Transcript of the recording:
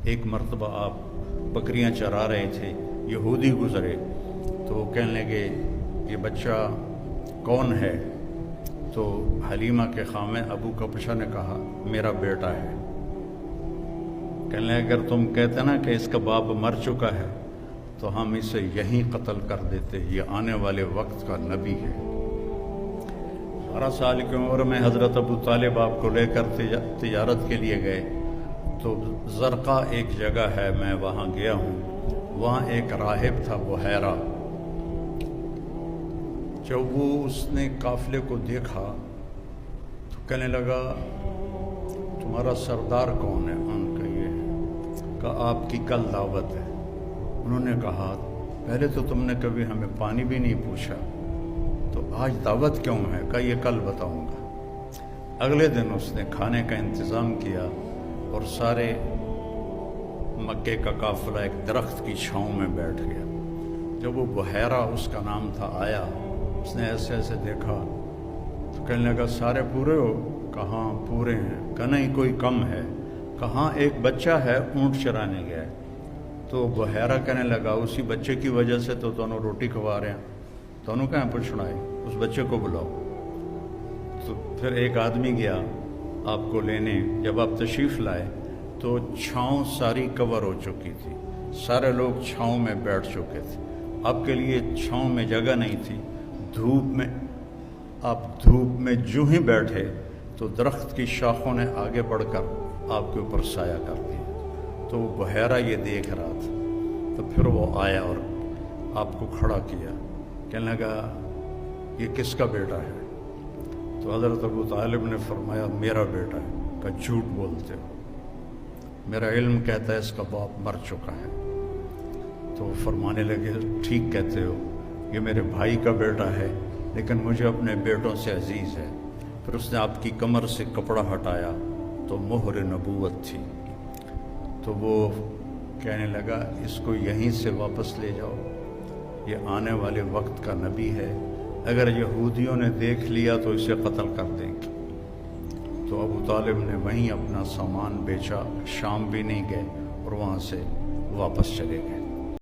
ایک مرتبہ آپ بکریاں چرا رہے تھے، یہودی گزرے تو وہ کہنے لگے یہ بچہ کون ہے؟ تو حلیمہ کے خامے ابو کبشہ نے کہا میرا بیٹا ہے۔ کہنے لگے اگر تم کہتے نا کہ اس کا باپ مر چکا ہے تو ہم اسے یہیں قتل کر دیتے، یہ آنے والے وقت کا نبی ہے۔ 12 سال کی عمر میں حضرت ابو طالب آپ کو لے کر تجارت کے لیے گئے تو زرقا ایک جگہ ہے، میں وہاں گیا ہوں، وہاں ایک راہب تھا بحیرہ۔ جب وہ اس نے قافلے کو دیکھا تو کہنے لگا تمہارا سردار کون ہے؟ ان کا یہ ہے، کہا آپ کی کل دعوت ہے۔ انہوں نے کہا پہلے تو تم نے کبھی ہمیں پانی بھی نہیں پوچھا، تو آج دعوت کیوں ہے؟ کہا یہ کل بتاؤں گا۔ اگلے دن اس نے کھانے کا انتظام کیا اور سارے مکے کا قافلہ ایک درخت کی چھاؤں میں بیٹھ گیا۔ جب وہ بحیرہ اس کا نام تھا آیا، اس نے ایسے ایسے دیکھا تو کہنے لگا سارے پورے ہو؟ کہاں پورے ہیں؟ کہ نہیں کوئی کم ہے؟ کہاں ایک بچہ ہے اونٹ چرانے گیا ہے۔ تو بحیرہ کہنے لگا اسی بچے کی وجہ سے تو دونوں روٹی کھوا رہے ہیں، دونوں کہاں پوچھنا ہے، اس بچے کو بلاؤ۔ تو پھر ایک آدمی گیا آپ کو لینے، جب آپ تشریف لائے تو چھاؤں ساری کور ہو چکی تھی، سارے لوگ چھاؤں میں بیٹھ چکے تھے، آپ کے لیے چھاؤں میں جگہ نہیں تھی۔ دھوپ میں جو ہی بیٹھے تو درخت کی شاخوں نے آگے بڑھ کر آپ کے اوپر سایہ کر دیا۔ تو وہ بحیرہ یہ دیکھ رہا تھا، تو پھر وہ آیا اور آپ کو کھڑا کیا، کہنے لگا یہ کس کا بیٹا ہے؟ تو حضرت ابو طالب نے فرمایا میرا بیٹا ہے۔ کہ جھوٹ بولتے ہو، میرا علم کہتا ہے اس کا باپ مر چکا ہے۔ تو وہ فرمانے لگے ٹھیک کہتے ہو، یہ میرے بھائی کا بیٹا ہے لیکن مجھے اپنے بیٹوں سے عزیز ہے۔ پھر اس نے آپ کی کمر سے کپڑا ہٹایا تو مہر نبوت تھی۔ تو وہ کہنے لگا اس کو یہیں سے واپس لے جاؤ، یہ آنے والے وقت کا نبی ہے، اگر یہودیوں نے دیکھ لیا تو اسے قتل کر دیں گے۔ تو ابو طالب نے وہیں اپنا سامان بیچا، شام بھی نہیں گئے اور وہاں سے واپس چلے گئے۔